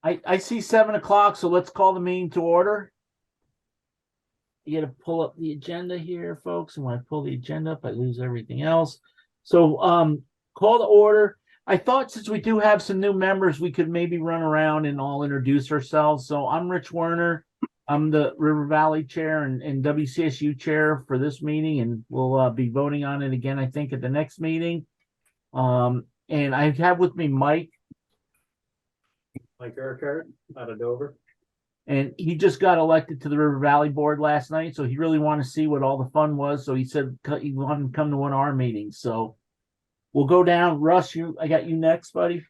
I see 7 o'clock, so let's call the meeting to order. You got to pull up the agenda here, folks. And when I pull the agenda up, I lose everything else. So call to order. I thought since we do have some new members, we could maybe run around and all introduce ourselves. So I'm Rich Werner. I'm the River Valley chair and WCSU chair for this meeting, and we'll be voting on it again, I think, at the next meeting. And I have with me Mike Urquhart out of Dover. And he just got elected to the River Valley board last night, so he really wanted to see what all the fun was. So he said he wanted to come to one of our meetings. So we'll go down. Russ, I got you next, buddy.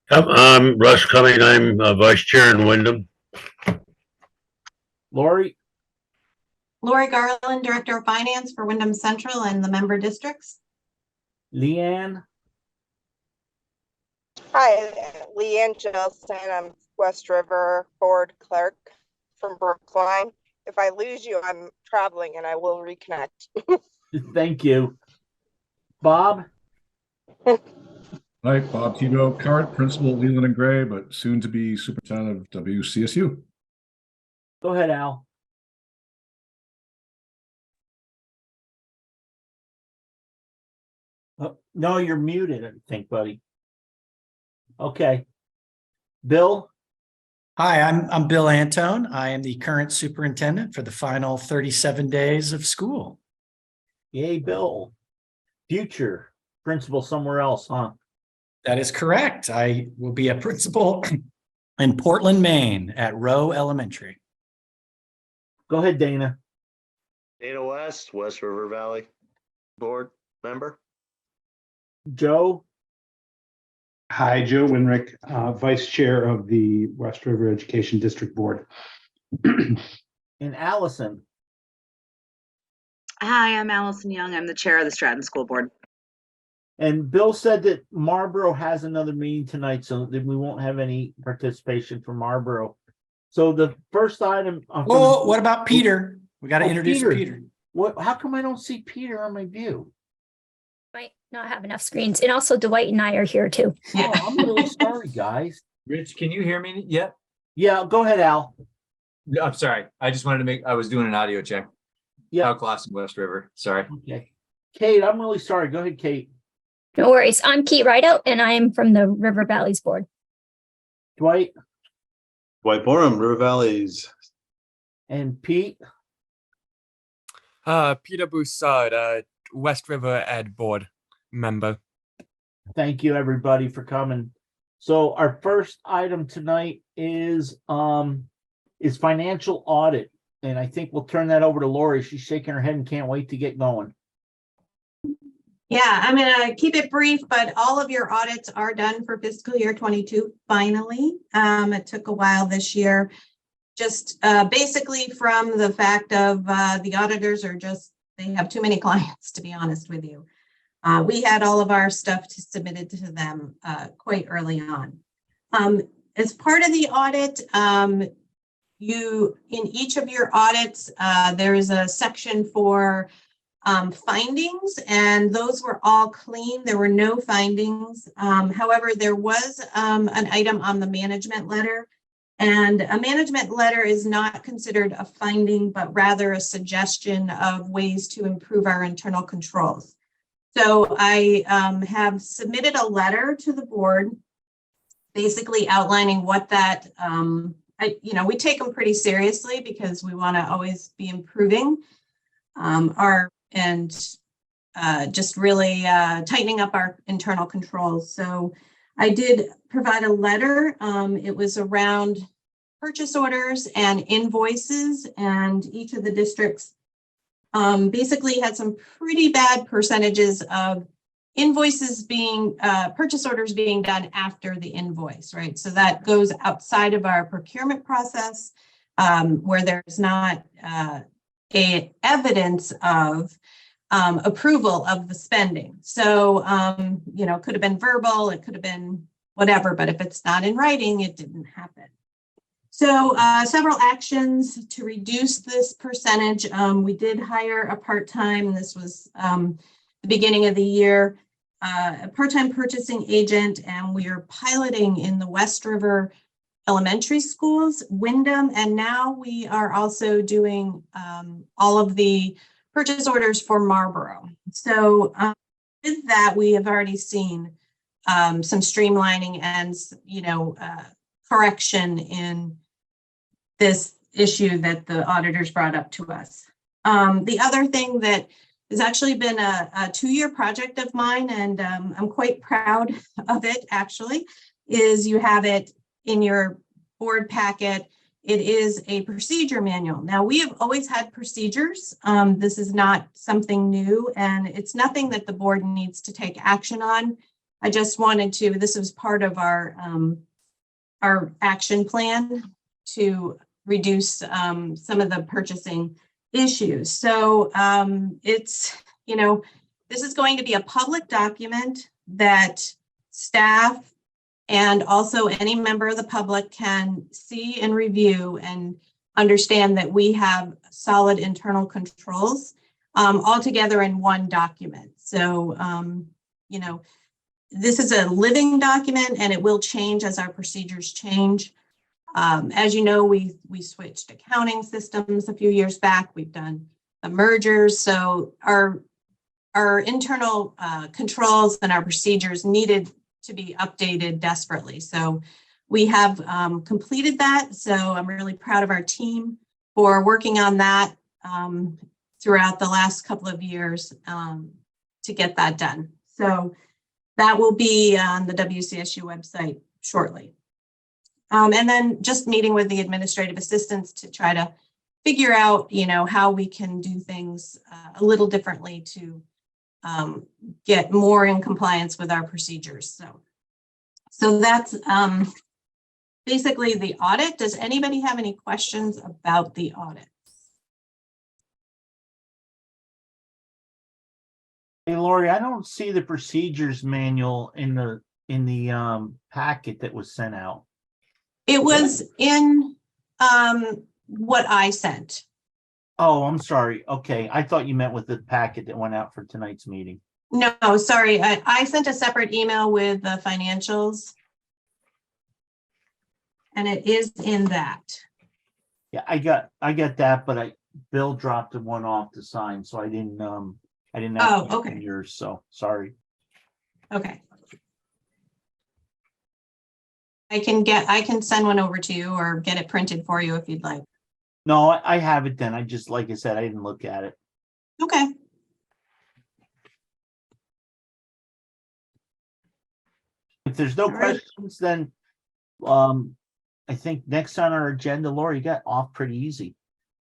Yep, I'm Russ Cumming. I'm vice chair in Windham. Lori Garland, director of finance for Windham Central and the member districts. Leanne. Hi, Leanne Jelson. I'm West River board clerk from Brookline. If I lose you, I'm traveling and I will reconnect. Thank you. Bob. Hi, Bob Tito, current principal at Leland and Gray, but soon to be superintendent of WCSU. Go ahead, Al. Oh, no, you're muted, I think, buddy. Okay. Bill. Hi, I'm Bill Antone. I am the current superintendent for the final 37 days of school. Yay, Bill. Future principal somewhere else, huh? That is correct. I will be a principal in Portland, Maine at Rowe Elementary. Go ahead, Dana. Dana West River Valley board member. Joe. Hi, Joe Winrick, Vice Chair of the West River Education District Board. And Allison. Hi, I'm Allison Young. I'm the chair of the Stratton School Board. And Bill said that Marlboro has another meeting tonight, so that we won't have any participation from Marlboro. So the first item. Oh, what about Peter? We got to introduce Peter. What? How come I don't see Peter on my view? Might not have enough screens. And also Dwight and I are here too. Oh, I'm really sorry, guys. Rich, can you hear me yet? Yeah, go ahead, Al. I'm sorry. I just wanted to I was doing an audio check. Yeah. Al Clausen, West River. Sorry. Okay. Kate, I'm really sorry. Go ahead, Kate. No worries. I'm Kate Rideout and I am from the River Valleys board. Dwight. Dwight Borum, River Valleys. And Pete. Peter Broussard, West River Ed board member. Thank you, everybody, for coming. So our first item tonight is financial audit. And I think we'll turn that over to Lori. She's shaking her head and can't wait to get going. Yeah, I'm going to keep it brief, but all of your audits are done for fiscal year 22. Finally, it took a while this year, just basically from the fact of the auditors they have too many clients, to be honest with you. We had all of our stuff submitted to them quite early on. As part of the audit, in each of your audits, there is a section for findings, and those were all clean. There were no findings. However, there was an item on the management letter, and a management letter is not considered a finding, but rather a suggestion of ways to improve our internal controls. So I have submitted a letter to the board, basically outlining what that, we take them pretty seriously because we want to always be improving just really tightening up our internal controls. So I did provide a letter. It was around purchase orders and invoices, and each of the districts basically had some pretty bad percentages of invoices being, purchase orders being done after the invoice, right? So that goes outside of our procurement process where there's not a evidence of approval of the spending. So, it could have been verbal, it could have been whatever, but if it's not in writing, it didn't happen. So several actions to reduce this percentage. We did hire a part-time, this was the beginning of the year, a part-time purchasing agent, and we are piloting in the West River elementary schools, Windham, and now we are also doing all of the purchase orders for Marlboro. So with that, we have already seen some streamlining and, correction in this issue that the auditors brought up to us. The other thing that has actually been a 2-year project of mine, and I'm quite proud of it actually, is you have it in your board packet. It is a procedure manual. Now, we have always had procedures. This is not something new, and it's nothing that the board needs to take action on. I just wanted to, this was part of our action plan to reduce some of the purchasing issues. So it's, this is going to be a public document that staff and also any member of the public can see and review and understand that we have solid internal controls all together in one document. So, this is a living document and it will change as our procedures change. As you know, we switched accounting systems a few years back. We've done the mergers. So our internal controls and our procedures needed to be updated desperately. So we have completed that. So I'm really proud of our team for working on that throughout the last couple of years to get that done. So that will be on the WCSU website shortly. And then just meeting with the administrative assistants to try to figure out, how we can do things a little differently to get more in compliance with our procedures. So that's basically the audit. Does anybody have any questions about the audit? Hey, Lori, I don't see the procedures manual in the packet that was sent out. It was in what I sent. Oh, I'm sorry. Okay, I thought you meant with the packet that went out for tonight's meeting. No, sorry. I sent a separate email with the financials. And it is in that. Yeah, I got that, but Bill dropped one off to sign, so I didn't have Oh, okay. yours, so sorry. Okay. I can send one over to you or get it printed for you if you'd like. No, I have it then. I just, like I said, I didn't look at it. Okay. If there's no All right. questions, then I think next on our agenda, Lori, you got off pretty easy.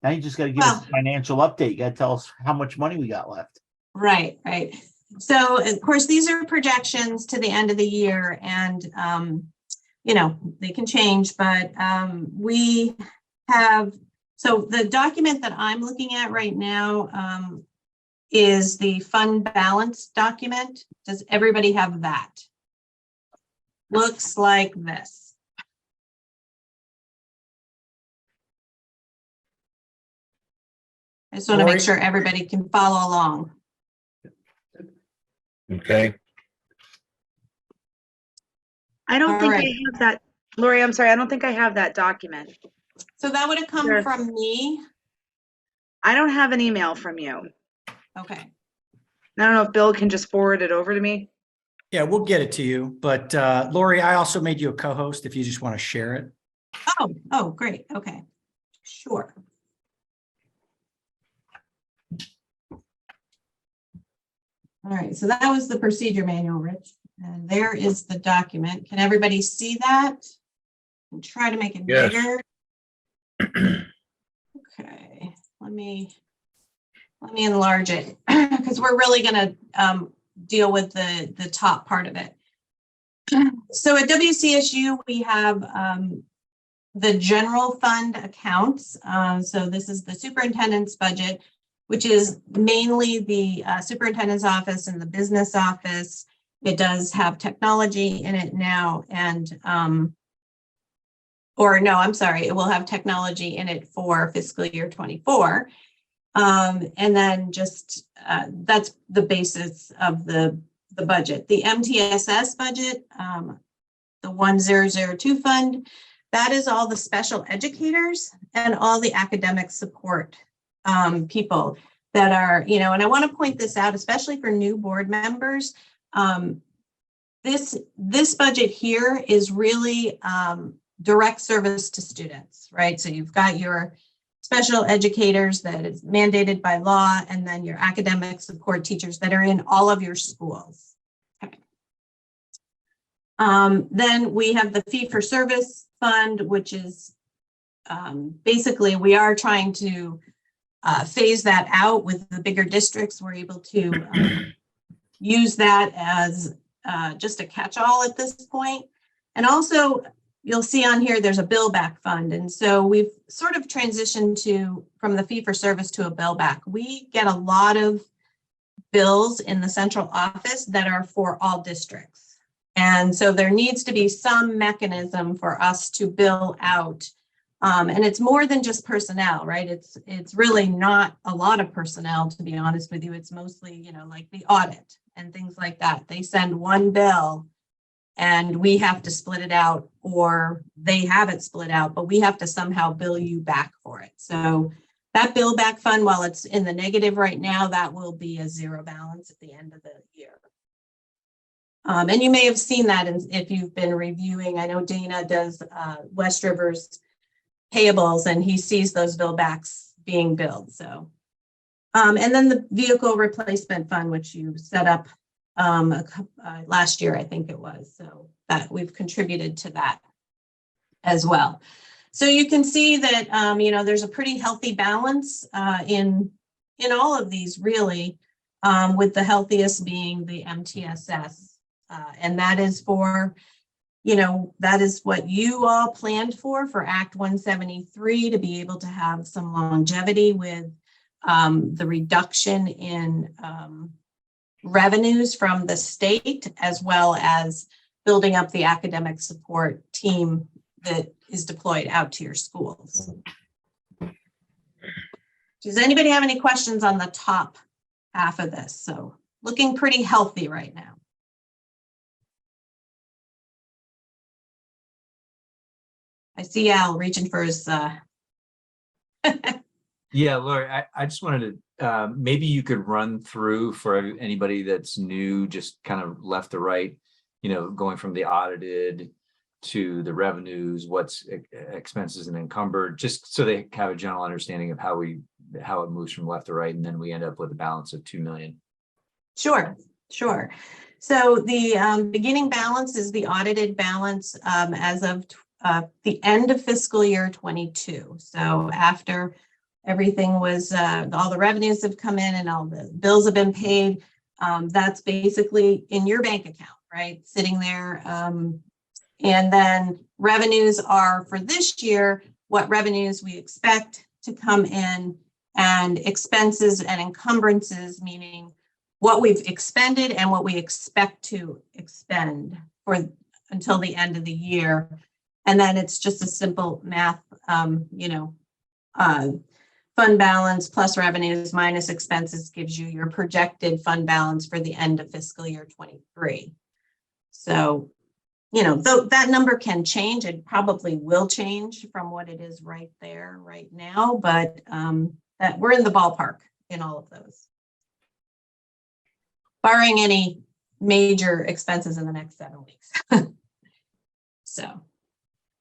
Now you just got to give us a financial update. You got to tell us how much money we got left. Right. So of course, these are projections to the end of the year, and they can change, but we have, so the document that I'm looking at right now is the fund balance document. Does everybody have that? Looks like this. I just want to make sure everybody can follow along. Okay. I don't think I right. have that. Lori, I'm sorry. I don't think I have that document. So that would have come Sure. from me. I don't have an email from you. Okay. I don't know if Bill can just forward it over to me. Yeah, we'll get it to you. But Lori, I also made you a co-host if you just want to share it. Oh, great. Okay. Sure. All right, so that was the procedure manual, Rich. And there is the document. Can everybody see that? And try to make it Yes. bigger. Okay, let me enlarge it because we're really going to deal with the top part of it. So at WCSU, we have the general fund accounts. So this is the superintendent's budget, which is mainly the superintendent's office and the business office. It does have technology in it now, and it will have technology in it for fiscal year 24. And then just that's the basis of the budget. The MTSS budget, the 1002 fund, that is all the special educators and all the academic support people that are, you know, and I want to point this out, especially for new board members. This budget here is really direct service to students, right? So you've got your special educators that is mandated by law, and then your academic support teachers that are in all of your schools. Okay. Then we have the fee for service fund, which is basically we are trying to phase that out with the bigger districts. We're able to use that as just a catch-all at this point. And also, you'll see on here, there's a bill back fund. And so we've sort of transitioned from the fee for service to a bill back. We get a lot of bills in the central office that are for all districts. And so there needs to be some mechanism for us to bill out. And it's more than just personnel, right? It's really not a lot of personnel, to be honest with you. It's mostly, you know, like the audit and things like that. They send one bill and we have to split it out, or they have it split out, but we have to somehow bill you back for it. So that bill back fund, while it's in the negative right now, that will be a zero balance at the end of the year. And you may have seen that if you've been reviewing. I know Dana does West River's payables, and he sees those bill backs being billed. So, and then the vehicle replacement fund, which you set up last year, I think it was. So that we've contributed to that as well. So you can see that, you know, there's a pretty healthy balance in all of these, really, with the healthiest being the MTSS. And that is for, you know, that is what you all planned for Act 173, to be able to have some longevity with the reduction in revenues from the state, as well as building up the academic support team that is deployed out to your schools. Does anybody have any questions on the top half of this? So looking pretty healthy right now. I see Al reaching for his Yeah, Lori, I just wanted to, maybe you could run through for anybody that's new, just kind of left to right, you know, going from the audited to the revenues, what's expenses and encumbered, just so they have a general understanding of how it moves from left to right, and then we end up with a balance of 2 million. Sure. So the beginning balance is the audited balance as of the end of fiscal year 22. So after everything was, all the revenues have come in and all the bills have been paid, that's basically in your bank account, right? Sitting there. And then revenues are for this year, what revenues we expect to come in, and expenses and encumbrances, meaning what we've expended and what we expect to expend for until the end of the year. And then it's just a simple math, you know, fund balance plus revenues minus expenses gives you your projected fund balance for the end of fiscal year 23. So, you know, though that number can change, it probably will change from what it is right there right now, but that we're in the ballpark in all of those, barring any major expenses in the next 7 weeks. So,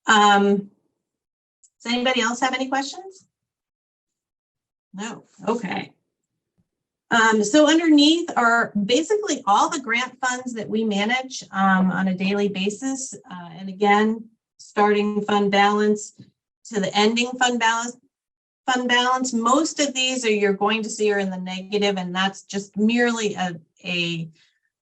does anybody else have any questions? No. Okay. So underneath are basically all the grant funds that we manage on a daily basis. And again, starting fund balance to the ending fund balance. Most of these you're going to see are in the negative, and that's just merely a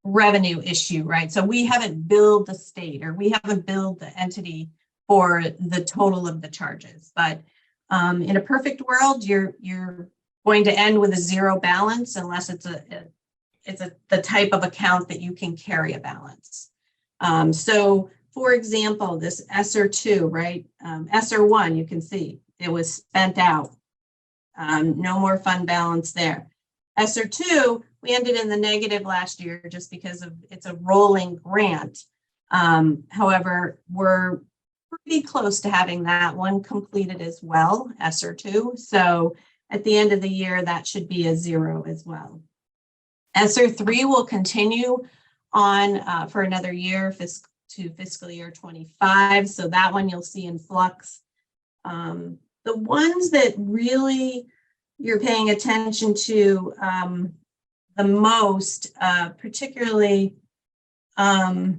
revenue issue, right? So we haven't billed the state, or we haven't billed the entity for the total of the charges. But in a perfect world, you're going to end with a zero balance, unless it's the type of account that you can carry a balance. So for example, this ESSER 2, right? ESSER 1, you can see it was spent out. No more fund balance there. ESSER 2, we ended in the negative last year just because it's a rolling grant. However, we're pretty close to having that one completed as well, ESSER 2. So at the end of the year, that should be a 0 as well. ESSER 3 will continue on for another year to fiscal year 25. So that one you'll see in flux. The ones that really you're paying attention to the most, particularly are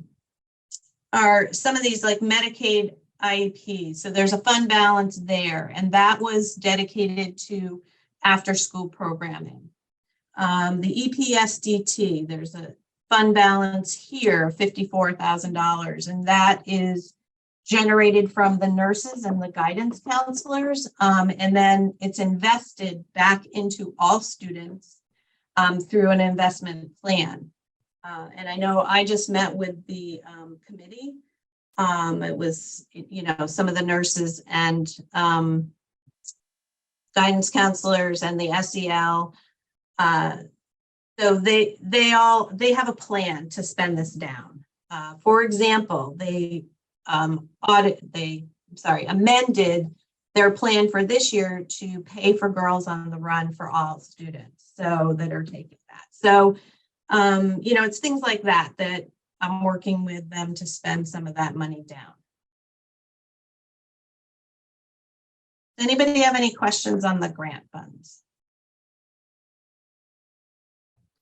some of these like Medicaid IEPs. So there's a fund balance there, and that was dedicated to after-school programming. The EPSDT, there's a fund balance here of $54,000, and that is generated from the nurses and the guidance counselors, and then it's invested back into all students through an investment plan. And I know I just met with the committee. It was, you know, some of the nurses and guidance counselors and the SEL. So they have a plan to spend this down. For example, they amended their plan for this year to pay for Girls on the Run for all students, so that are taking that. So, you know, it's things like that that I'm working with them to spend some of that money down. Anybody have any questions on the grant funds?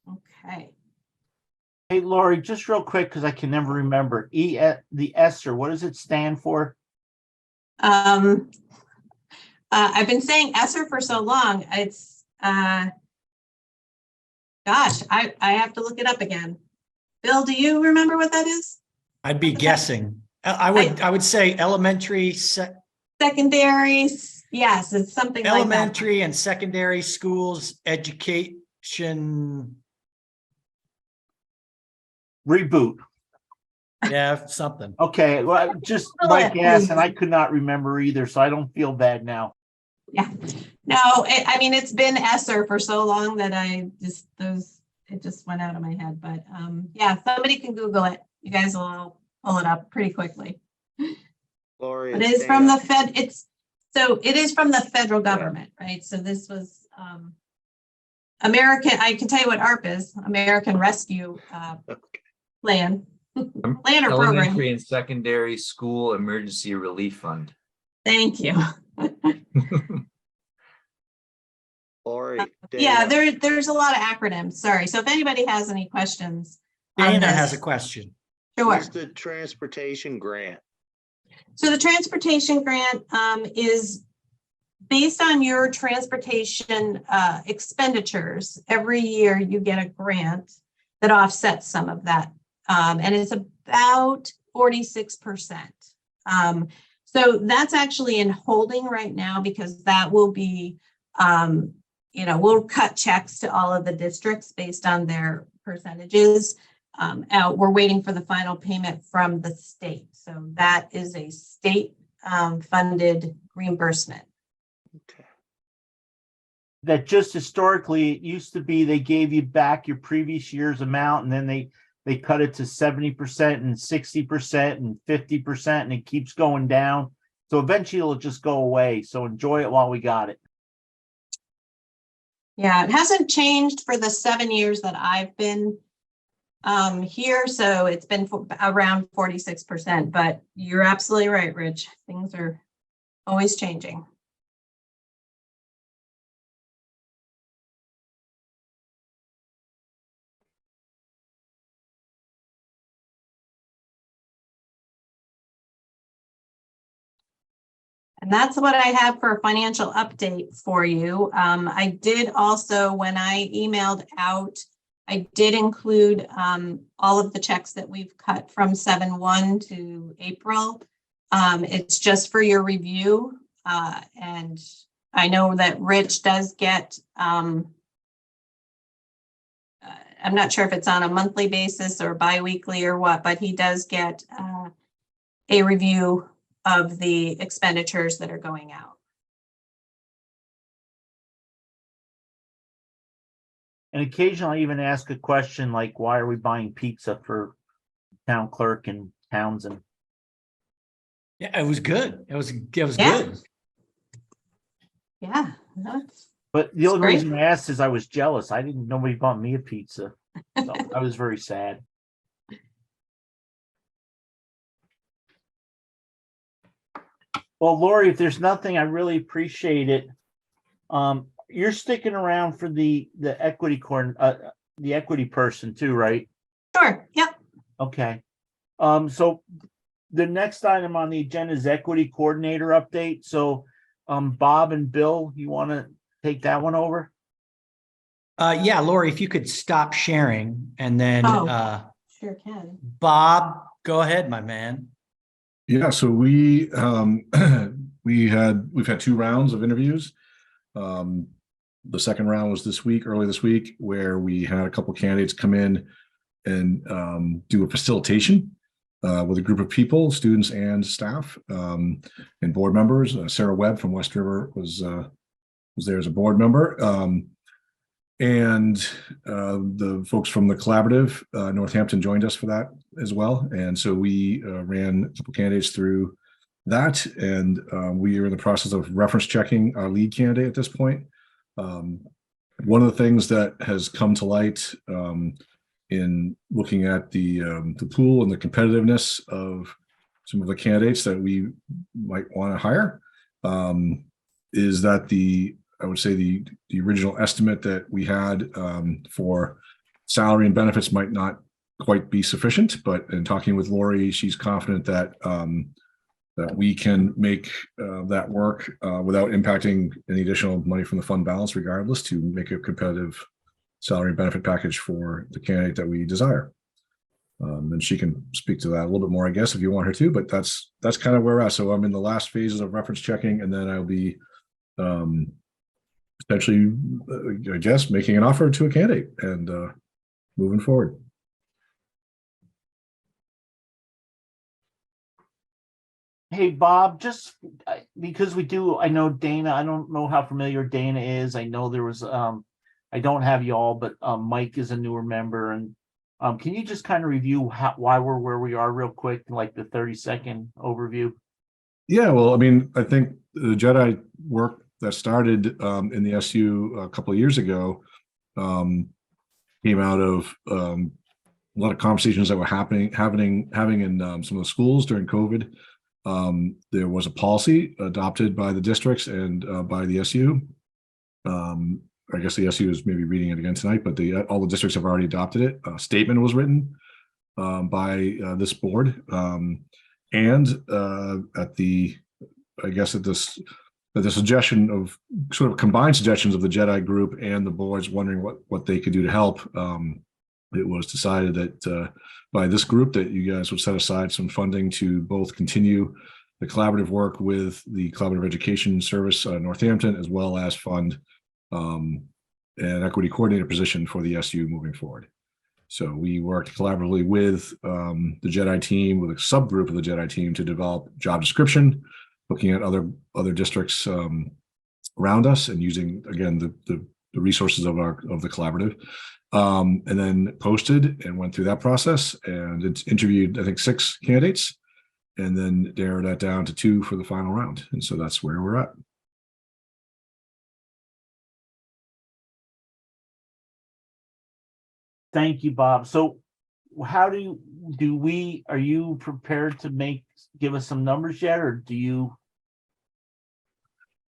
Okay. Hey, Lori, just real quick, because I can never remember. The ESSER, what does it stand for? I've been saying ESSER for so long. It's gosh, I have to look it up again. Bill, do you remember what that is? I'd be guessing. I would say elementary, Secondary. Yes, it's something like that. elementary and secondary schools education. Reboot. Yeah, something. Okay, well, just my guess, and I could not remember either, so I don't feel bad now. Yeah, no, I mean, it's been ESSER for so long that it just went out of my head. But yeah, somebody can Google it. You guys will pull it up pretty quickly. Lori, It is from the Fed. It is from the federal government, right? So this was American. I can tell you what ARP is: American Rescue Plan. Plan or program. Elementary and Secondary School Emergency Relief Fund. Thank you. Lori, Yeah, there's a lot of acronyms. Sorry. So if anybody has any questions. Dana has a question. Sure. what's the transportation grant? So the transportation grant is based on your transportation expenditures. Every year you get a grant that offsets some of that. And it's about 46%. So that's actually in holding right now, because that will be, you know, we'll cut checks to all of the districts based on their percentages. We're waiting for the final payment from the state. So that is a state funded reimbursement. Okay. That just historically, it used to be they gave you back your previous year's amount, and then they cut it to 70% and 60% and 50%, and it keeps going down. So eventually it'll just go away. So enjoy it while we got it. Yeah, it hasn't changed for the 7 years that I've been here. So it's been around 46%, but you're absolutely right, Rich. Things are always changing. And that's what I have for a financial update for you. I did also, when I emailed out, I did include all of the checks that we've cut from 7/1 to April. It's just for your review. And I know that Rich does get, I'm not sure if it's on a monthly basis or biweekly or what, but he does get a review of the expenditures that are going out. And occasionally I even ask a question like, why are we buying pizza for town clerk in Townsend? Yeah, it was good. It was Yeah. good. Yeah. That's But the only great. reason I asked is I was jealous. Nobody bought me a pizza. So I was very sad. Well, Lori, if there's nothing, I really appreciate it. You're sticking around for the equity the equity person too, right? Sure. Yep. Okay. So the next item on the agenda is equity coordinator update. So, Bob and Bill, you want to take that one over? Yeah, Lori, if you could stop sharing and then Sure can. Bob, go ahead, my man. Yeah, so we've had 2 rounds of interviews. The second round was early this week, where we had a couple candidates come in and do a facilitation with a group of people, students and staff, and board members. Sarah Webb from West River was there as a board member. And the folks from the collaborative, Northampton, joined us for that as well. And so we ran a couple candidates through that, and we are in the process of reference checking our lead candidate at this point. One of the things that has come to light in looking at the pool and the competitiveness of some of the candidates that we might want to hire is that I would say the original estimate that we had for salary and benefits might not quite be sufficient, but in talking with Lori, she's confident that that we can make that work without impacting any additional money from the fund balance, regardless, to make a competitive salary and benefit package for the candidate that we desire. And she can speak to that a little bit more, I guess, if you want her to, but that's kind of where we're at. So I'm in the last phases of reference checking, and then I'll be potentially, I guess, making an offer to a candidate and moving forward. Hey, Bob, just because I know Dana, I don't know how familiar Dana is. I know there was, I don't have you all, but Mike is a newer member. And can you just kind of review why we're where we are real quick, like the 30-second overview? Yeah, well, I mean, I think the Jedi work that started in the SU a couple of years ago came out of a lot of conversations that were having in some of the schools during COVID. There was a policy adopted by the districts and by the SU. I guess the SU is maybe reading it again tonight, but all the districts have already adopted it. A statement was written by this board, and at the suggestion of sort of combined suggestions of the Jedi group and the boards wondering what they could do to help. It was decided that by this group that you guys would set aside some funding to both continue the collaborative work with the Collaborative Education Service Northampton, as well as fund an equity coordinator position for the SU moving forward. So we worked collaboratively with the Jedi team, with a subgroup of the Jedi team, to develop job description, looking at other districts around us, and using, again, the resources of the collaborative. And then posted and went through that process, and it's interviewed, I think, 6 candidates, and then narrowed that down to 2 for the final round. And so that's where we're at. Thank you, Bob. So how are you prepared to give us some numbers yet, or do you?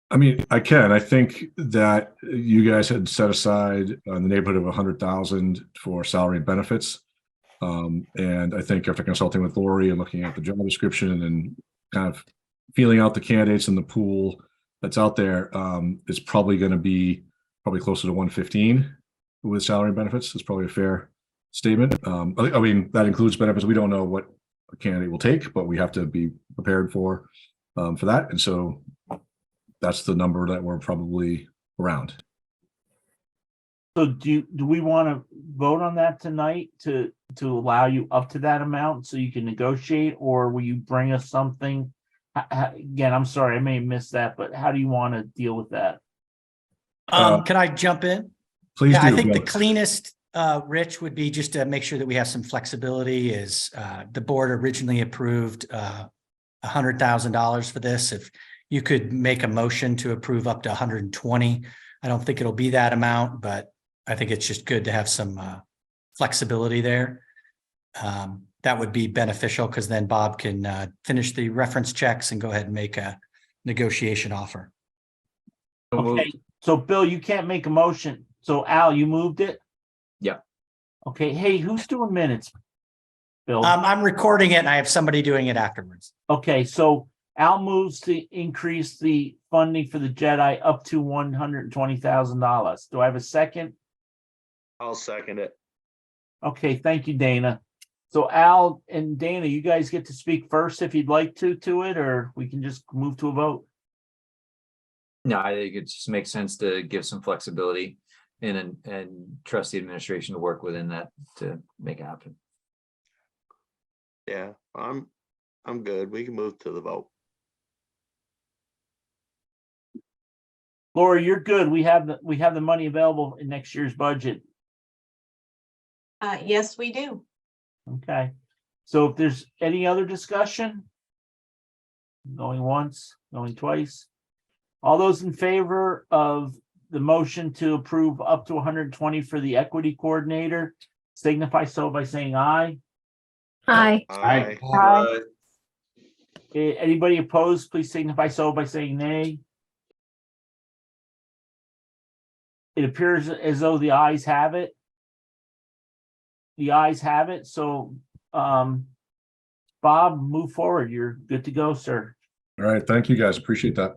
I mean, I can. I think that you guys had set aside in the neighborhood of 100,000 for salary and benefits. And I think after consulting with Lori and looking at the job description and kind of feeling out the candidates in the pool that's out there, it's probably going to be closer to 115 with salary and benefits. It's probably a fair statement. I mean, that includes benefits. We don't know what a candidate will take, but we have to be prepared for that. And so that's the number that we're probably around. So do we want to vote on that tonight to allow you up to that amount so you can negotiate, or will you bring us something? Again, I'm sorry, I may have missed that, but how do you want to deal with that? Can I jump in? Please do. I think the cleanest, Rich, would be just to make sure that we have some flexibility. Is the board originally approved $100,000 for this. If you could make a motion to approve up to 120, I don't think it'll be that amount, but I think it's just good to have some flexibility there. That would be beneficial because then Bob can finish the reference checks and go ahead and make a negotiation offer. So moved. Okay, so Bill, you can't make a motion. So Al, you moved it? Yeah. Okay, hey, who's doing minutes? Bill? I'm recording it and I have somebody doing it afterwards. Okay, so Al moves to increase the funding for the Jedi up to $120,000. Do I have a second? I'll second it. Okay, thank you, Dana. So Al and Dana, you guys get to speak first if you'd like to it, or we can just move to a vote. No, I think it just makes sense to give some flexibility and trust the administration to work within that to make it happen. Yeah, I'm good. We can move to the vote. Laura, you're good. We have the money available in next year's budget. Yes, we do. Okay. So if there's any other discussion? Going once, going twice. All those in favor of the motion to approve up to 120 for the equity coordinator, signify so by saying aye. Aye. Aye. Anybody opposed, please signify so by saying nay. It appears as though the ayes have it. The ayes have it. So, Bob, move forward. You're good to go, sir. All right. Thank you, guys. Appreciate that.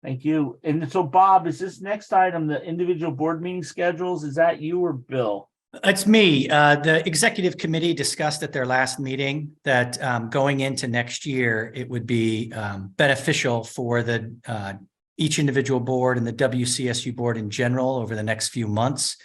Thank you. And so, Bob, is this next item the individual board meeting schedules? Is that you or Bill? It's me. The executive committee discussed at their last meeting that going into next year, it would be beneficial for the each individual board and the WCSU board in general over the next few months.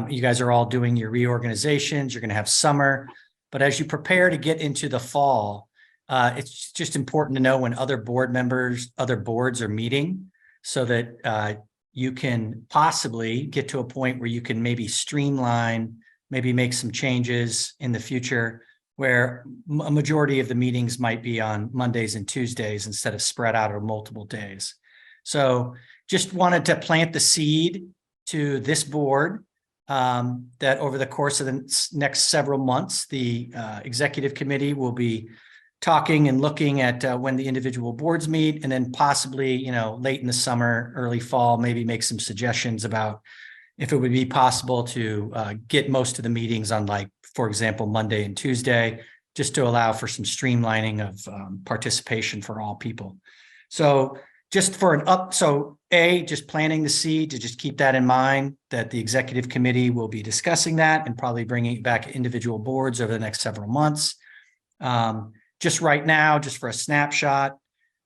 You guys are all doing your reorganizations. You're going to have summer, but as you prepare to get into the fall, it's just important to know when other board members, other boards are meeting so that you can possibly get to a point where you can maybe streamline, maybe make some changes in the future where a majority of the meetings might be on Mondays and Tuesdays instead of spread out over multiple days. So just wanted to plant the seed to this board that over the course of the next several months, the executive committee will be talking and looking at when the individual boards meet, and then possibly, late in the summer, early fall, maybe make some suggestions about if it would be possible to get most of the meetings on, like, for example, Monday and Tuesday, just to allow for some streamlining of participation for all people. So just for just planting the seed to just keep that in mind, that the executive committee will be discussing that and probably bringing it back individual boards over the next several months. Just right now, just for a snapshot,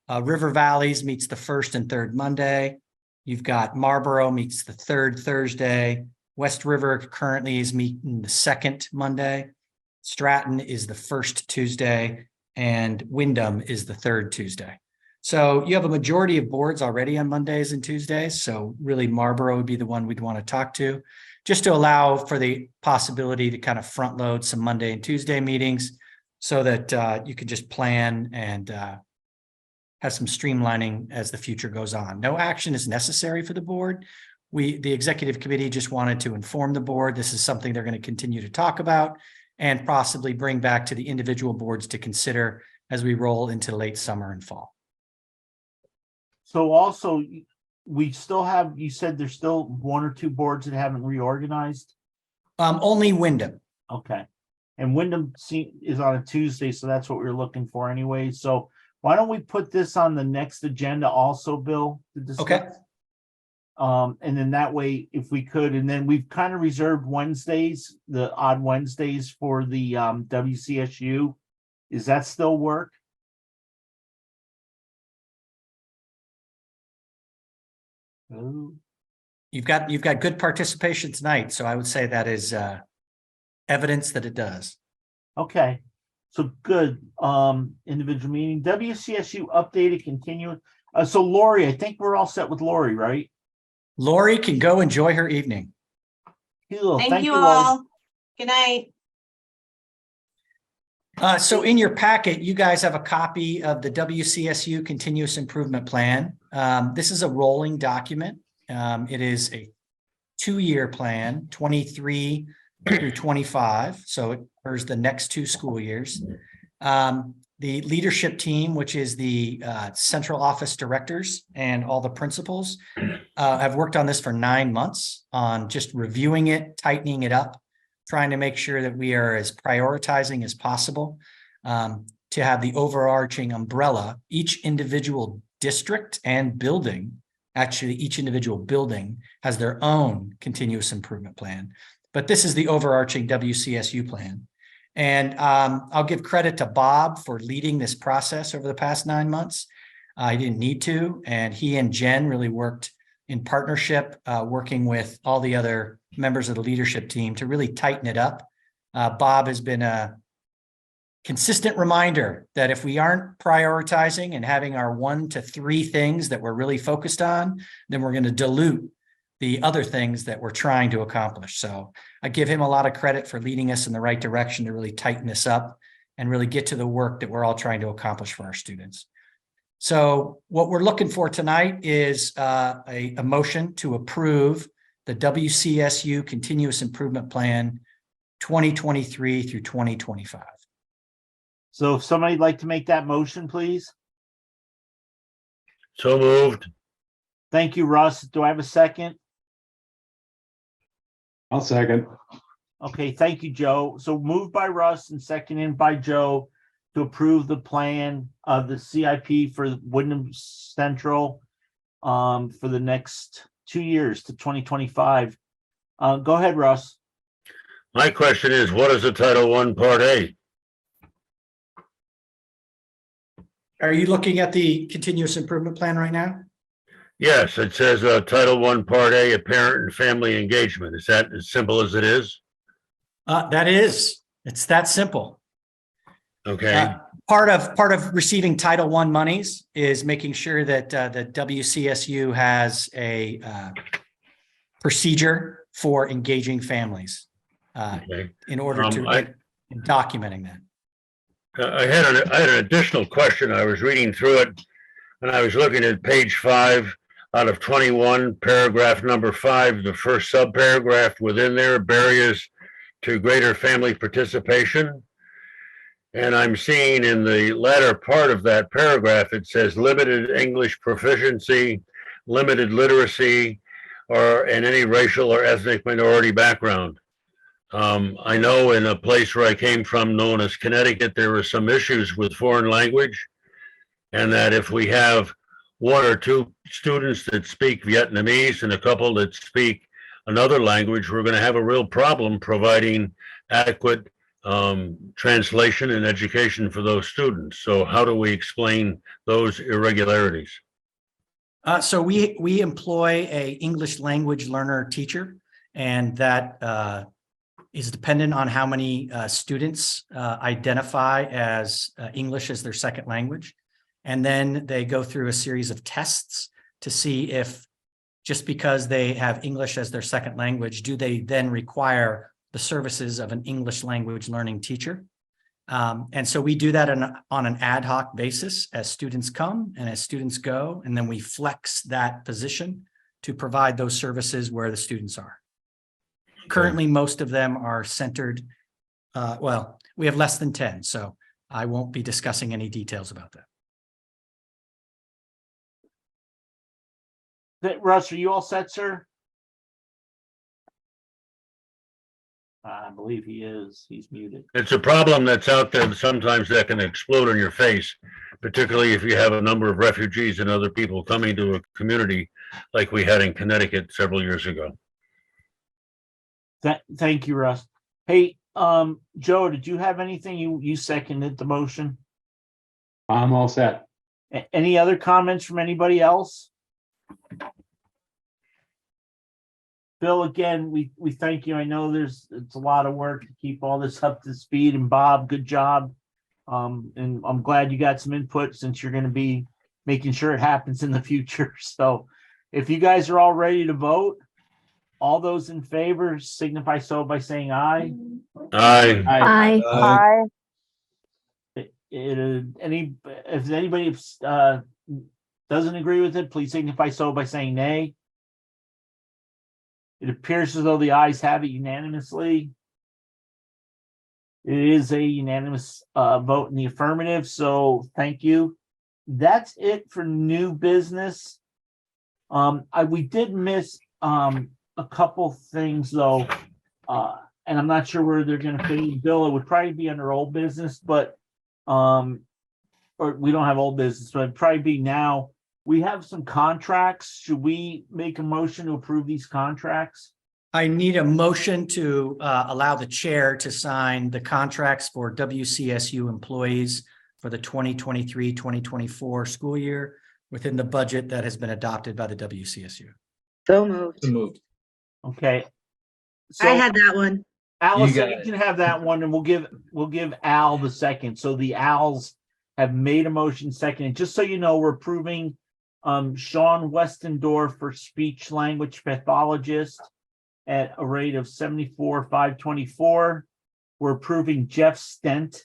River Valleys meets the first and third Monday. You've got Marlboro meets the third Thursday. West River currently is meeting the second Monday. Stratton is the first Tuesday, and Windham is the third Tuesday. So you have a majority of boards already on Mondays and Tuesdays. So really Marlboro would be the one we'd want to talk to, just to allow for the possibility to kind of front load some Monday and Tuesday meetings so that you could just plan and have some streamlining as the future goes on. No action is necessary for the board. The executive committee just wanted to inform the board this is something they're going to continue to talk about and possibly bring back to the individual boards to consider as we roll into late summer and fall. So also, we still have, you said there's still one or two boards that haven't reorganized? Only Windham. Okay. And Windham is on a Tuesday, so that's what we were looking for anyway. So why don't we put this on the next agenda also, Bill, to discuss? Okay. And then that way, if we could, and then we've kind of reserved Wednesdays, the odd Wednesdays for the WCSU. Is that still work? Oh. You've got good participation tonight, so I would say that is evidence that it does. Okay, so good. Individual meeting, WCSU updated, continuing. So Lori, I think we're all set with Lori, right? Lori can go enjoy her evening. Cool. Thank you Lori. all. Good night. So in your packet, you guys have a copy of the WCSU Continuous Improvement Plan. This is a rolling document. It is a 2-year plan, 23 through 25. So it covers the next 2 school years. The leadership team, which is the central office directors and all the principals, have worked on this for 9 months on just reviewing it, tightening it up, trying to make sure that we are as prioritizing as possible, to have the overarching umbrella. Each individual district and building, actually each individual building has their own continuous improvement plan, but this is the overarching WCSU plan. And I'll give credit to Bob for leading this process over the past 9 months. I didn't need to, and he and Jen really worked in partnership, working with all the other members of the leadership team to really tighten it up. Bob has been a consistent reminder that if we aren't prioritizing and having our 1 to 3 things that we're really focused on, then we're going to dilute the other things that we're trying to accomplish. So I give him a lot of credit for leading us in the right direction to really tighten this up and really get to the work that we're all trying to accomplish for our students. So what we're looking for tonight is a motion to approve the WCSU Continuous Improvement Plan 2023 through 2025. So if somebody'd like to make that motion, please. So moved. Thank you, Russ. Do I have a second? I'll second. Okay, thank you, Joe. So moved by Russ and seconded by Joe to approve the plan of the CIP for Windham Central for the next 2 years to 2025. Go ahead, Russ. My question is, what is the Title I Part A? Are you looking at the continuous improvement plan right now? Yes, it says Title I Part A, parent and family engagement. Is that as simple as it is? It's that simple. Okay. Part of receiving Title I monies is making sure that the WCSU has a procedure for engaging families Okay. in order to documenting that. I had an additional question. I was reading through it and I was looking at page 5 out of 21, paragraph number 5, the first subparagraph within there, barriers to greater family participation. And I'm seeing in the latter part of that paragraph, it says limited English proficiency, limited literacy, or in any racial or ethnic minority background. I know in a place where I came from, known as Connecticut, there were some issues with foreign language, and that if we have 1 or 2 students that speak Vietnamese and a couple that speak another language, we're going to have a real problem providing adequate translation and education for those students. So how do we explain those irregularities? So we employ a English language learner teacher, and that is dependent on how many students identify as English as their second language. And then they go through a series of tests to see if, just because they have English as their second language, do they then require the services of an English language learning teacher. And so we do that on an ad hoc basis as students come and as students go, and then we flex that position to provide those services where the students are. Currently, most of them are centered, well, we have less than 10, so I won't be discussing any details about that. Russ, are you all set, sir? I believe he is. He's muted. It's a problem that's out there sometimes that can explode in your face, particularly if you have a number of refugees and other people coming to a community like we had in Connecticut several years ago. Thank you, Russ. Hey, Joe, did you have anything? You seconded the motion? I'm all set. Any other comments from anybody else? Bill, again, we thank you. I know it's a lot of work to keep all this up to speed, and Bob, good job. And I'm glad you got some input since you're going to be making sure it happens in the future. So if you guys are all ready to vote, all those in favor signify so by saying aye. Aye. Aye. Aye. if anybody doesn't agree with it, please signify so by saying nay. It appears as though the ayes have it unanimously. It is a unanimous vote in the affirmative, so thank you. That's it for new business. We did miss a couple things though, and I'm not sure where they're gonna fit in. Bill, it would probably be under old business, but or we don't have old business, but it'd probably be now. We have some contracts. Should we make a motion to approve these contracts? I need a motion to allow the chair to sign the contracts for WCSU employees for the 2023-2024 school year within the budget that has been adopted by the WCSU. So moved. Moved. Okay. I had that one. Allison, got you can have that one, and we'll give Al the second. So the Al's have made a motion second. And just so you know, we're approving Sean Westendorf for speech language pathologist at a rate of $74,524. We're approving Jeff Stent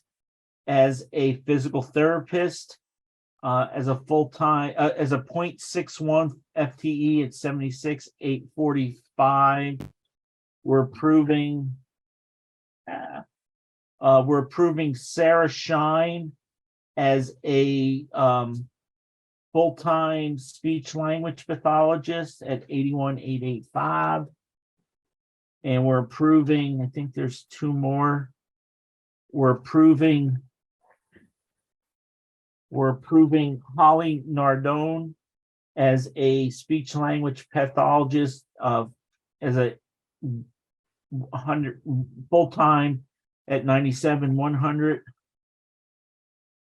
as a physical therapist as a full-time as a 0.61 FTE at $76,845. We're approving Sarah Shine as a full-time speech language pathologist at $81,885. And we're approving, I think there's two more. We're approving Holly Nardone as a speech language pathologist as a 100 full-time at $97,100.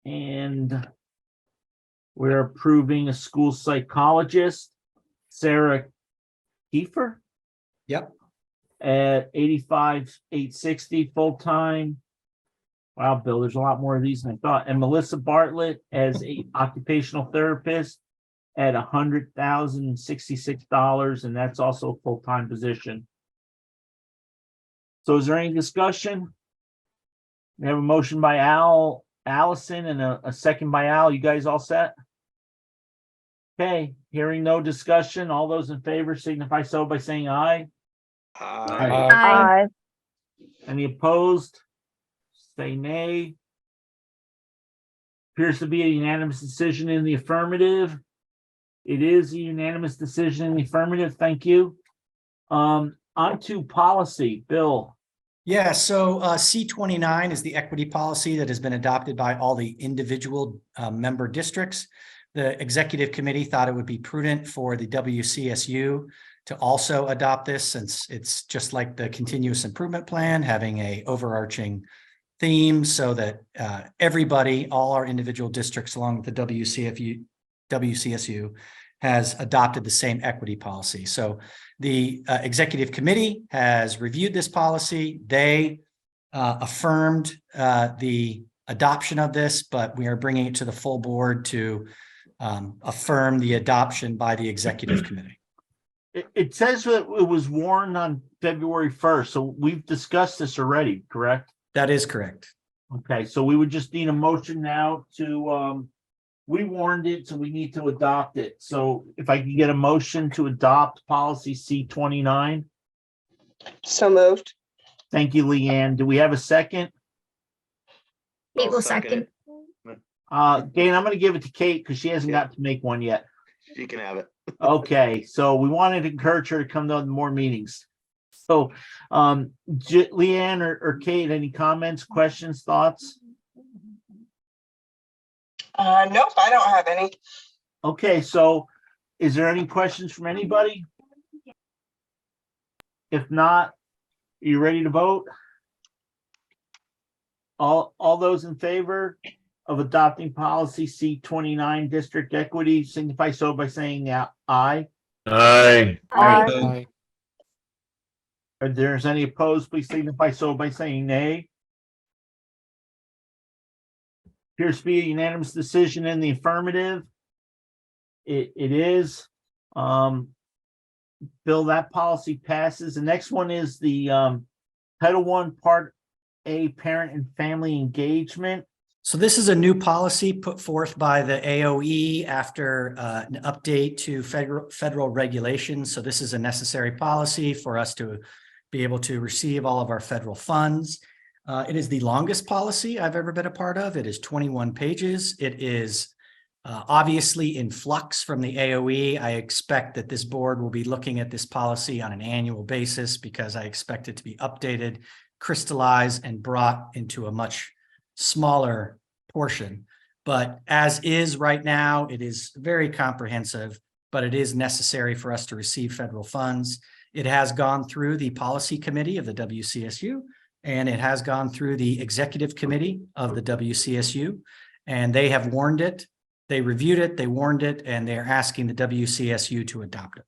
And we're approving a school psychologist, Sarah Kiefer. Yep. At $85,860 full-time. Wow, Bill, there's a lot more of these than I thought. And Melissa Bartlett as a occupational therapist at $100,066, and that's also a full-time position. So is there any discussion? We have a motion by Allison, and a second by Al. You guys all set? Okay, hearing no discussion, all those in favor signify so by saying aye. Aye. Any opposed? Say nay. Appears to be a unanimous decision in the affirmative. It is a unanimous decision in the affirmative. Thank you. On to policy, Bill. Yeah, so C29 is the equity policy that has been adopted by all the individual member districts. The executive committee thought it would be prudent for the WCSU to also adopt this, since it's just like the continuous improvement plan, having a overarching theme so that everybody, all our individual districts along with the WCSU has adopted the same equity policy. So the executive committee has reviewed this policy. They affirmed the adoption of this, but we are bringing it to the full board to affirm the adoption by the executive committee. It says that it was warned on February 1st, so we've discussed this already, correct? That is correct. Okay, so we would just need a motion now to, we warned it, so we need to adopt it. So if I can get a motion to adopt policy C29. So moved. Thank you, Leanne. Do we have a second? Kate will second. Kate, I'm going to give it to Kate because she hasn't got to make one yet. You can have it. Okay, so we wanted to encourage her to come to more meetings. So, Leanne or Kate, any comments, questions, thoughts? Nope, I don't have any. Okay, so is there any questions from anybody? If not, are you ready to vote? All those in favor of adopting policy C29 district equity signify so by saying aye. Aye. Aye. If there's any opposed, please signify so by saying nay. Appears to be a unanimous decision in the affirmative. It is. Bill, that policy passes. The next one is the Title I Part A Parent and Family Engagement. So this is a new policy put forth by the AOE after an update to federal regulations. So this is a necessary policy for us to be able to receive all of our federal funds. It is the longest policy I've ever been a part of. It is 21 pages. It is obviously in flux from the AOE. I expect that this board will be looking at this policy on an annual basis because I expect it to be updated, crystallized, and brought into a much smaller portion. But as is right now, it is very comprehensive, but it is necessary for us to receive federal funds. It has gone through the policy committee of the WCSU, and it has gone through the executive committee of the WCSU, and they have warned it. They reviewed it, they warned it, and they're asking the WCSU to adopt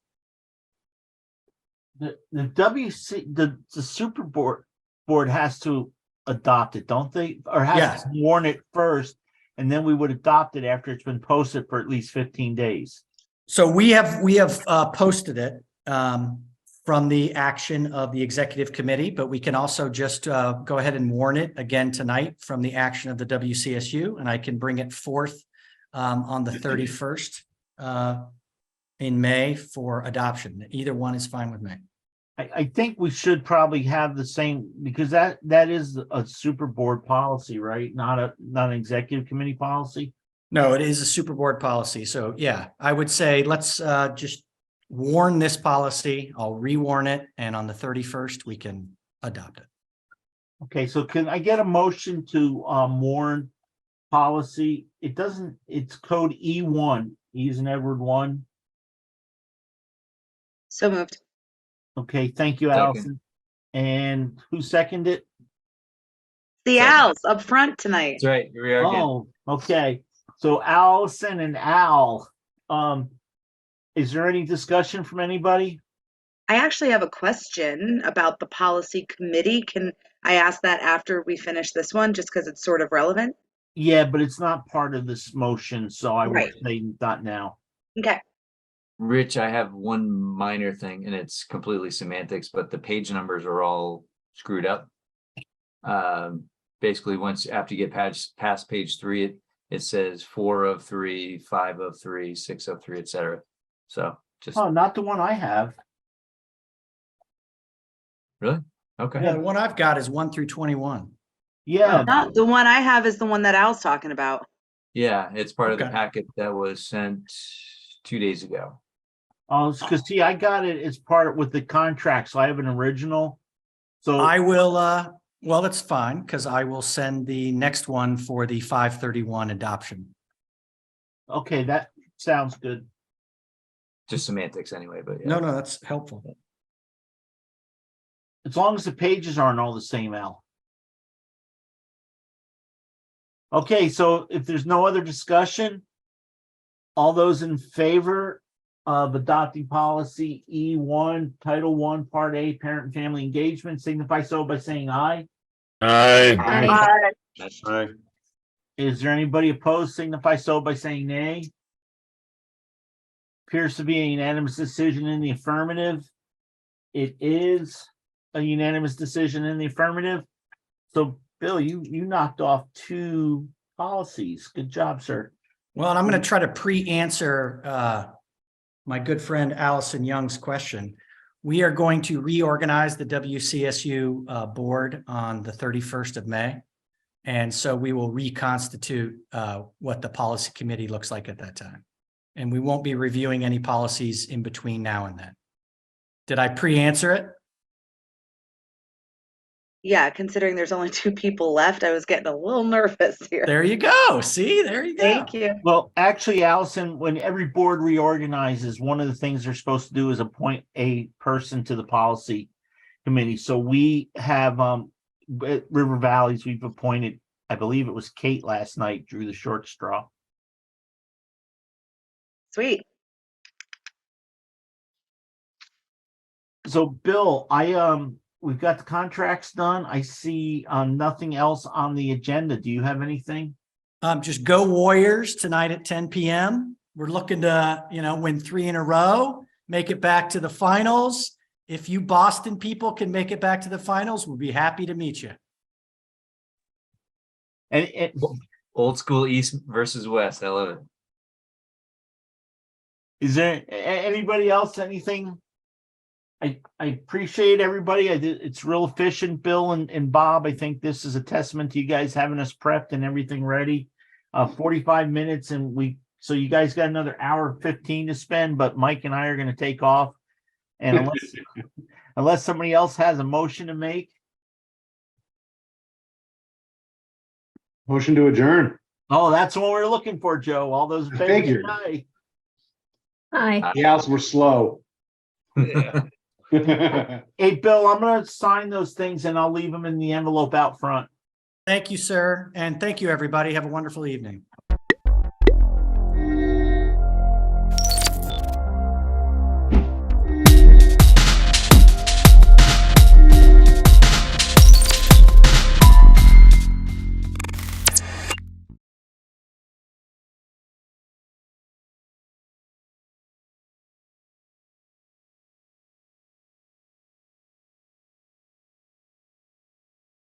it. The super board has to adopt it, don't they? Or has Yes. to warn it first, and then we would adopt it after it's been posted for at least 15 days. So we have posted it from the action of the executive committee, but we can also just go ahead and warn it again tonight from the action of the WCSU, and I can bring it forth on the 31st in May for adoption. Either one is fine with me. I think we should probably have the same, because that is a super board policy, right? Not an executive committee policy. No, it is a super board policy. So yeah, I would say let's just warn this policy. I'll rewarn it, and on the 31st we can adopt it. Okay, so can I get a motion to warn policy? It's code E1, E as in Edward 1. So moved. Okay, thank you, Second. Allison. And who seconded it? The Second. owls up front tonight. That's right. Here we are again. Oh, okay. So Allison and Al, is there any discussion from anybody? I actually have a question about the policy committee. Can I ask that after we finish this one, just because it's sort of relevant? Yeah, but it's not part of this motion, so I would Right. say not now. Okay. Rich, I have one minor thing, and it's completely semantics, but the page numbers are all screwed up. Basically, once after you get past page 3, it says 4 of 3, 5 of 3, 6 of 3, etc. So just Oh, not the one I have. really okay. Yeah, the one I've got is 1 through 21. Yeah, No, the one I have is the one that Al's talking about. Yeah, it's part of the Okay. packet that was sent 2 days ago. oh, it's because see, I got it as part with the contract, so I have an original. So I will, well, that's fine, because I will send the next one for the 531 adoption. okay, that sounds good. Just semantics anyway, but yeah. No, that's helpful. As long as the pages aren't all the same, Al. Okay, so if there's no other discussion, all those in favor of adopting policy E1, Title 1, Part A, Parent and Family Engagement, signify so by saying aye. Aye. Aye. Is there anybody opposed? Signify so by saying nay. Appears to be a unanimous decision in the affirmative. It is a unanimous decision in the affirmative. So, Bill, you knocked off 2 policies. Good job, sir. Well, and I'm going to try to pre-answer my good friend Allison Young's question. We are going to reorganize the WCSU board on the 31st of May. And so we will reconstitute what the policy committee looks like at that time. And we won't be reviewing any policies in between now and then. Did I pre-answer it? Yeah, considering there's only 2 people left, I was getting a little nervous here. There you go. See, there you go. Thank you. Well, actually, Allison, when every board reorganizes, one of the things they're supposed to do is appoint a person to the policy committee. So we have at River Valleys, we've appointed, I believe it was Kate last night, drew the short straw. Sweet. So Bill, we've got the contracts done. I see nothing else on the agenda. Do you have anything? Just go Warriors tonight at 10 p.m. We're looking to, win 3 in a row, make it back to the finals. If you Boston people can make it back to the finals, we'll be happy to meet you. And Old school East versus West. I love it. Is there anybody else, anything? I appreciate everybody. It's real efficient, Bill and Bob. I think this is a testament to you guys having us prepped and everything ready. 45 minutes so you guys got another hour 15 to spend, but Mike and I are going to take off. And unless somebody else has a motion to make. Motion to adjourn. Oh, that's what we're looking for, Joe. All those in favor, say Figured. aye. Hi. The owls were slow. Yeah. Hey, Bill, I'm going to sign those things and I'll leave them in the envelope out front. Thank you, sir. And thank you, everybody. Have a wonderful evening.